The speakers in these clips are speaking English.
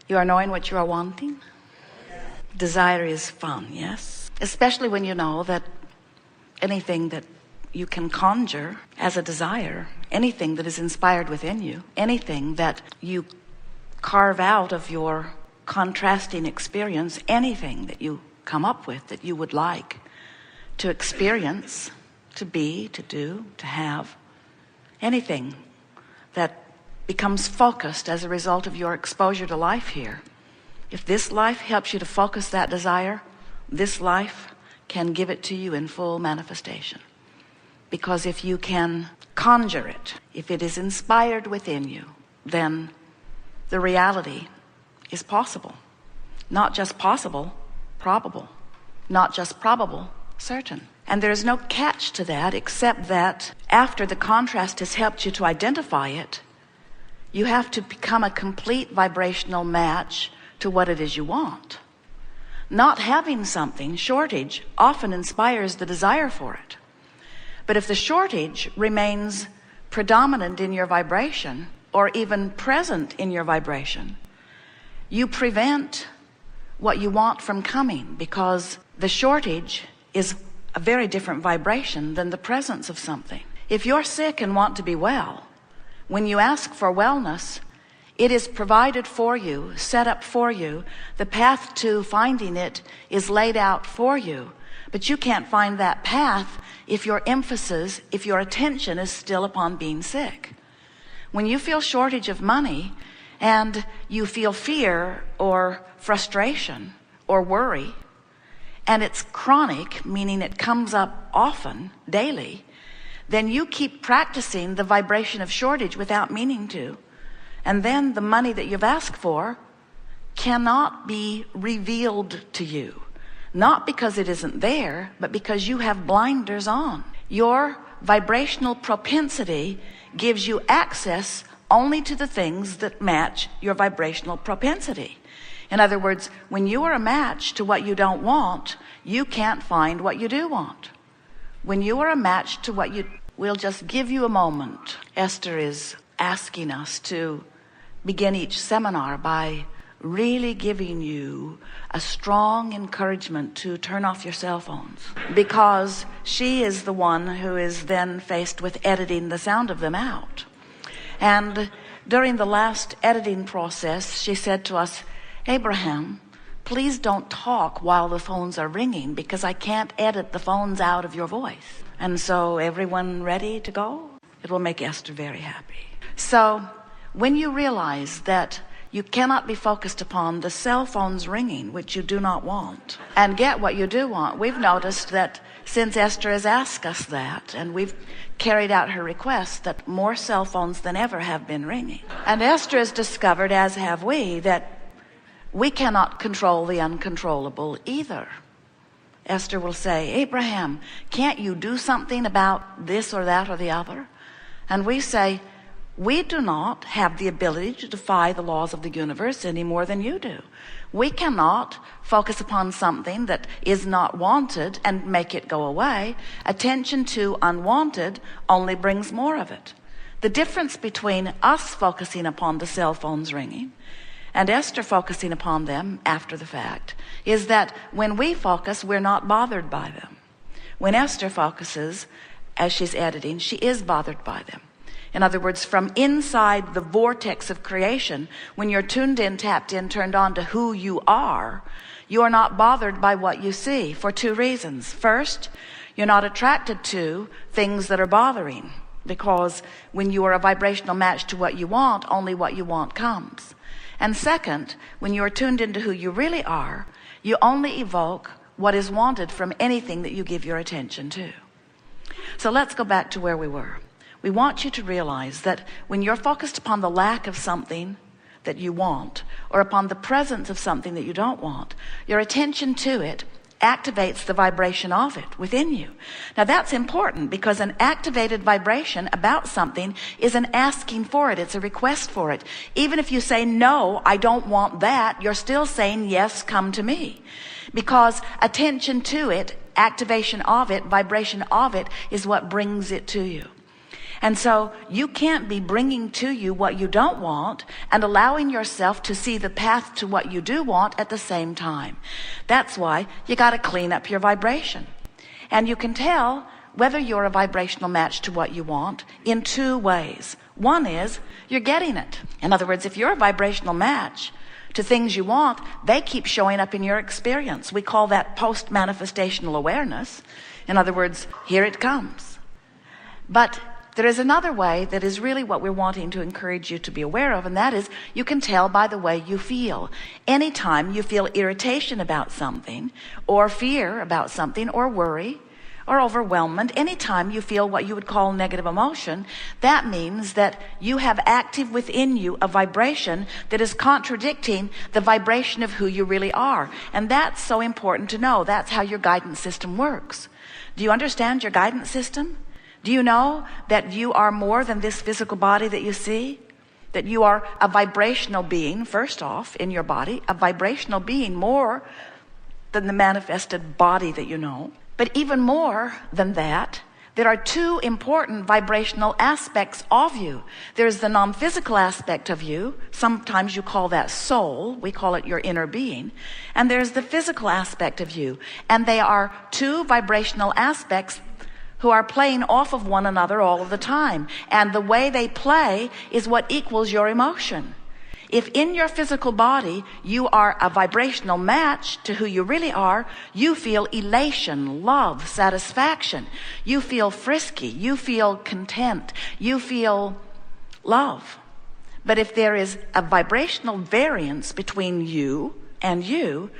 You are knowing what you are wanting. Desire is fun, yes? Especially when you know that anything that you can conjure as a desire, anything that is inspired within you, anything that you carve out of your contrasting experience, anything that you come up with that you would like to experience, to be, to do, to have, anything that becomes focused as a result of your exposure to life here. If this life helps you to focus that desire, this life can give it to you in full manifestation. Because if you can conjure it, if it is inspired within you, then the reality is possible. Not just possible, probable. Not just probable, certain. And there is no catch to that except that after the contrast has helped you to identify it, you have to become a complete vibrational match to what it is you want. Not having something, shortage, often inspires the desire for it. But if the shortage remains predominant in your vibration, or even present in your vibration, you prevent what you want from coming, because the shortage is a very different vibration than the presence of something. If you're sick and want to be well, when you ask for wellness, it is provided for you, set up for you. The path to finding it is laid out for you. But you can't find that path if your emphasis, if your attention is still upon being sick. When you feel shortage of money and you feel fear or frustration or worry, and it's chronic, meaning it comes up often, daily, then you keep practicing the vibration of shortage without meaning to. And then the money that you've asked for cannot be revealed to you. Not because it isn't there, but because you have blinders on. Your vibrational propensity gives you access only to the things that match your vibrational propensity. In other words, when you are a match to what you don't want, you can't find what you do want. When you are a match to what you... We'll just give you a moment. Esther is asking us to begin each seminar by really giving you a strong encouragement to turn off your cell phones, because she is the one who is then faced with editing the sound of them out. And during the last editing process, she said to us, Abraham, please don't talk while the phones are ringing, because I can't edit the phones out of your voice. And so, everyone ready to go? It will make Esther very happy. So when you realize that you cannot be focused upon the cell phones ringing, which you do not want, and get what you do want, we've noticed that since Esther has asked us that, and we've carried out her request, that more cell phones than ever have been ringing. And Esther has discovered, as have we, that we cannot control the uncontrollable either. Esther will say, Abraham, can't you do something about this or that or the other? And we say, we do not have the ability to defy the laws of the universe any more than you do. We cannot focus upon something that is not wanted and make it go away. Attention to unwanted only brings more of it. The difference between us focusing upon the cell phones ringing and Esther focusing upon them after the fact is that when we focus, we're not bothered by them. When Esther focuses, as she's editing, she is bothered by them. In other words, from inside the vortex of creation, when you're tuned in, tapped in, turned on to who you are not bothered by what you see for two reasons. First, you're not attracted to things that are bothering, because when you are a vibrational match to what you want, only what you want comes. And second, when you are tuned into who you really are, you only evoke what is wanted from anything that you give your attention to. So let's go back to where we were. We want you to realize that when you're focused upon the lack of something that you want, or upon the presence of something that you don't want, your attention to it activates the vibration of it within you. Now that's important, because an activated vibration about something is an asking for it. It's a request for it. Even if you say, no, I don't want that, you're still saying, yes, come to me. Because attention to it, activation of it, vibration of it is what brings it to you. And so you can't be bringing to you what you don't want and allowing yourself to see the path to what you do want at the same time. That's why you got to clean up your vibration. And you can tell whether you're a vibrational match to what you want in two ways. One is you're getting it. In other words, if you're a vibrational match to things you want, they keep showing up in your experience. We call that post-manifestational awareness. In other words, here it comes. But there is another way that is really what we're wanting to encourage you to be aware of, and that is you can tell by the way you feel. Anytime you feel irritation about something, or fear about something, or worry, or overwhelmment, anytime you feel what you would call negative emotion, that means that you have active within you a vibration that is contradicting the vibration of who you really are. And that's so important to know. That's how your guidance system works. Do you understand your guidance system? Do you know that you are more than this physical body that you see? That you are a vibrational being, first off, in your body, a vibrational being more than the manifested body that you know. But even more than that, there are two important vibrational aspects of you. There's the non-physical aspect of you. Sometimes you call that soul. We call it your inner being. And there's the physical aspect of you. And they are two vibrational aspects who are playing off of one another all of the time. And the way they play is what equals your emotion. If in your physical body you are a vibrational match to who you really are, you feel elation, love, satisfaction. You feel frisky. You feel content. You feel love. But if there is a vibrational variance between you and you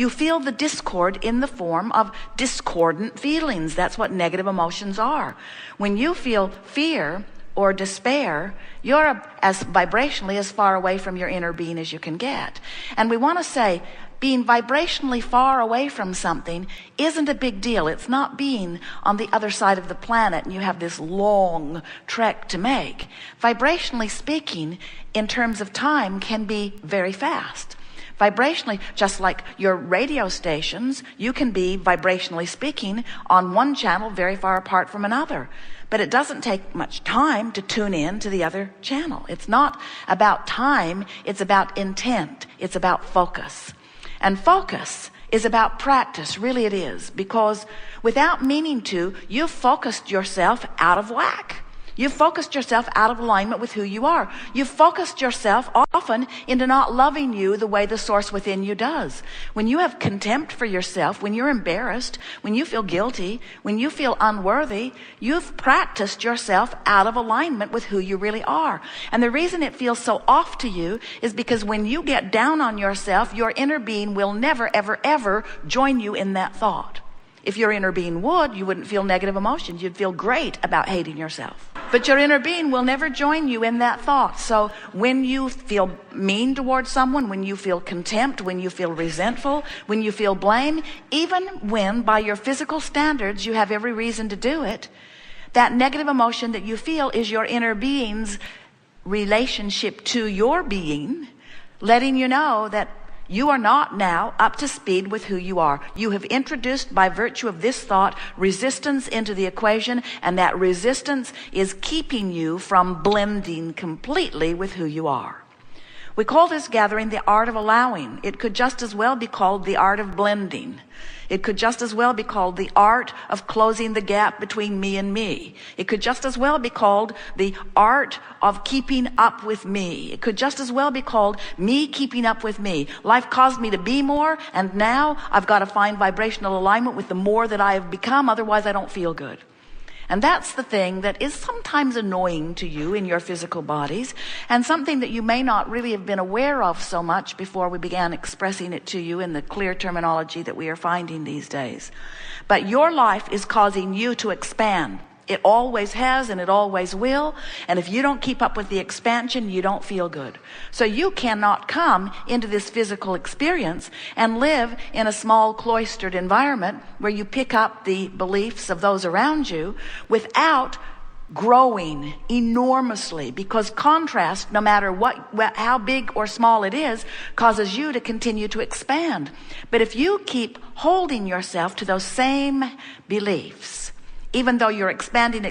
feel the discord in the form of discordant feelings. That's what negative emotions are. When you feel fear or despair, you're as vibrationally as far away from your inner being as you can get. And we want to say, being vibrationally far away from something isn't a big deal. It's not being on the other side of the planet and you have this long trek to make. Vibrationally speaking, in terms of time, can be very fast. Vibrationally, just like your radio stations, you can be vibrationally speaking on one channel very far apart from another. But it doesn't take much time to tune in to the other channel. It's not about time, it's about intent, it's about focus. And focus is about practice, really it is, because without meaning to, you've focused yourself out of whack. You've focused yourself out of alignment with who you are. You've focused yourself often into not loving you the way the source within you does. When you have contempt for yourself, when you're embarrassed, when you feel guilty, when you feel unworthy, you've practiced yourself out of alignment with who you really are. And the reason it feels so off to you is because when you get down on yourself, your inner being will never, ever, ever join you in that thought. If your inner being would, you wouldn't feel negative emotions. You'd feel great about hating yourself. But your inner being will never join you in that thought. So when you feel mean towards someone, when you feel contempt, when you feel resentful, when you feel blame, even when by your physical standards you have every reason to do it, that negative emotion that you feel is your inner being's relationship to your being, letting you know that you are not now up to speed with who you are. You have introduced, by virtue of this thought, resistance into the equation, and that resistance is keeping you from blending completely with who you are. We call this gathering the art of allowing. It could just as well be called the art of blending. It could just as well be called the art of closing the gap between me and me. It could just as well be called the art of keeping up with me. It could just as well be called me keeping up with me. Life caused me to be more, and now I've got to find vibrational alignment with the more that I have become, otherwise I don't feel good. And that's the thing that is sometimes annoying to you in your physical bodies, and something that you may not really have been aware of so much before we began expressing it to you in the clear terminology that we are finding these days. But your life is causing you to expand. It always has and it always will. And if you don't keep up with the expansion, you don't feel good. So you cannot come into this physical experience and live in a small cloistered environment where you pick up the beliefs of those around you without growing enormously, because contrast, no matter how big or small it is, causes you to continue to expand. But if you keep holding yourself to those same beliefs, even though you're expanding,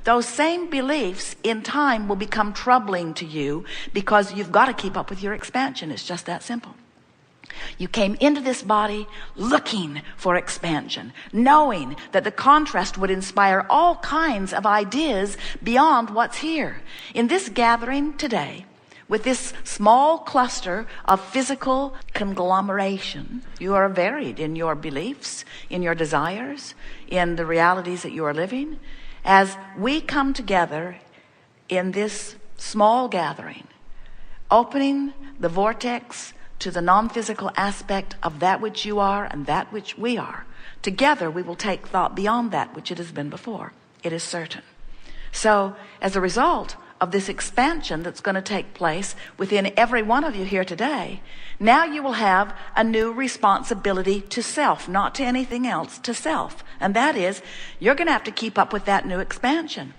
those same beliefs in time will become troubling to you because you've got to keep up with your expansion. It's just that simple. You came into this body looking for expansion, knowing that the contrast would inspire all kinds of ideas beyond what's here. In this gathering today, with this small cluster of physical conglomeration, you are varied in your beliefs, in your desires, in the realities that you are living. As we come together in this small gathering, opening the vortex to the non-physical aspect of that which you are and that which we are, together we will take thought beyond that which it has been before. It is certain. So as a result of this expansion that's going to take place within every one of you here today, now you will have a new responsibility to self, not to anything else, to self. And that is, you're going to have to keep up with that new expansion.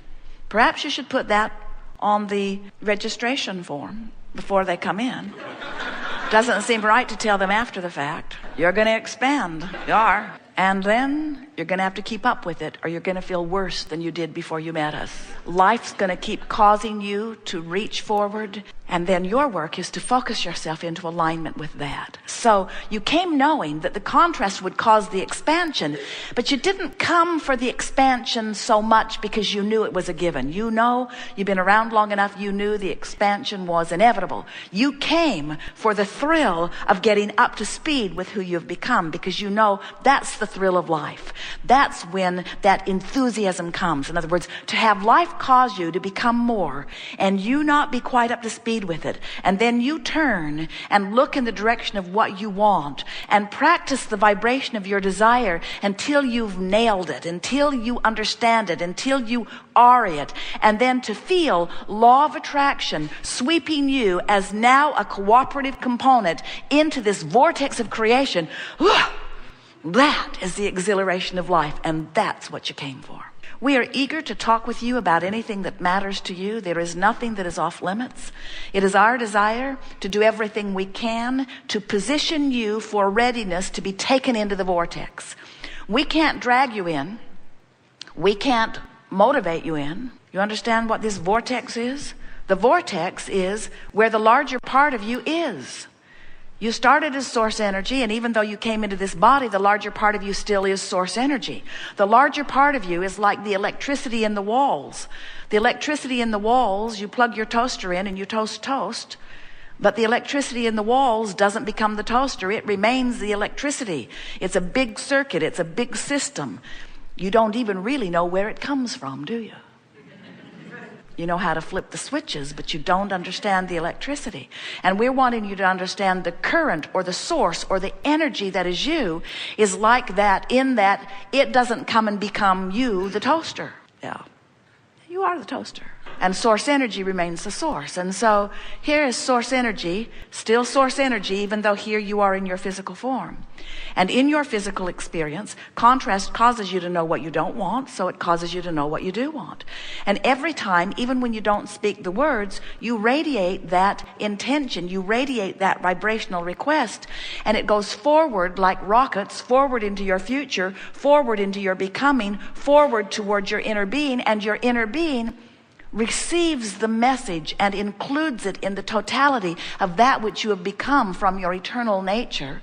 Perhaps you should put that on the registration form before they come in. Doesn't seem right to tell them after the fact. You're going to expand. You are. And then you're going to have to keep up with it, or you're going to feel worse than you did before you met us. Life's going to keep causing you to reach forward, and then your work is to focus yourself into alignment with that. So you came knowing that the contrast would cause the expansion, but you didn't come for the expansion so much because you knew it was a given. You know, you've been around long enough, you knew the expansion was inevitable. You came for the thrill of getting up to speed with who you've become, because you know that's the thrill of life. That's when that enthusiasm comes. In other words, to have life cause you to become more and you not be quite up to speed with it. And then you turn and look in the direction of what you want and practice the vibration of your desire until you've nailed it, until you understand it, until you are it. And then to feel law of attraction sweeping you as now a cooperative component into this vortex of creation. That is the exhilaration of life, and that's what you came for. We are eager to talk with you about anything that matters to you. There is nothing that is off limits. It is our desire to do everything we can to position you for readiness to be taken into the vortex. We can't drag you in. We can't motivate you in. You understand what this vortex is? The vortex is where the larger part of you is. You started as source energy, and even though you came into this body, the larger part of you still is source energy. The larger part of you is like the electricity in the walls. The electricity in the walls, you plug your toaster in and you toast, but the electricity in the walls doesn't become the toaster. It remains the electricity. It's a big circuit. It's a big system. You don't even really know where it comes from, do you? You know how to flip the switches, but you don't understand the electricity. And we're wanting you to understand the current or the source or the energy that is you is like that, in that it doesn't come and become you, the toaster. Yeah. You are the toaster. And source energy remains the source. And so here is source energy, still source energy, even though here you are in your physical form. And in your physical experience, contrast causes you to know what you don't want, so it causes you to know what you do want. And every time, even when you don't speak the words, you radiate that intention, you radiate that vibrational request, and it goes forward like rockets, forward into your future, forward into your becoming, forward towards your inner being, and your inner being receives the message and includes it in the totality of that which you have become from your eternal nature,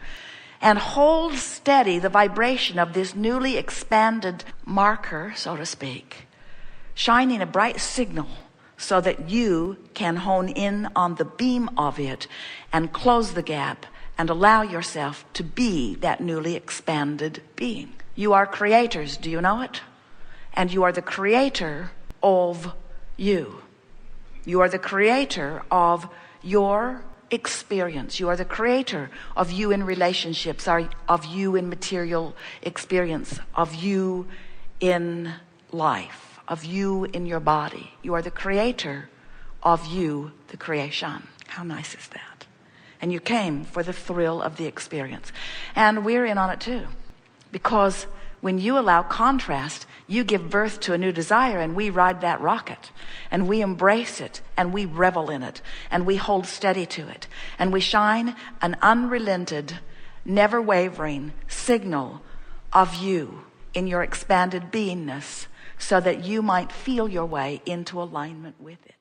and holds steady the vibration of this newly expanded marker, so to speak, shining a bright signal so that you can hone in on the beam of it and close the gap and allow yourself to be that newly expanded being. You are creators, do you know it? And you are the creator of you. You are the creator of your experience. You are the creator of you in relationships, of you in material experience, of you in life, of you in your body. You are the creator of you, the creation. How nice is that? And you came for the thrill of the experience. And we're in on it too. Because when you allow contrast, you give birth to a new desire, and we ride that rocket, and we embrace it, and we revel in it, and we hold steady to it, and we shine an unrelented, never wavering signal of you in your expanded beingness so that you might feel your way into alignment with it.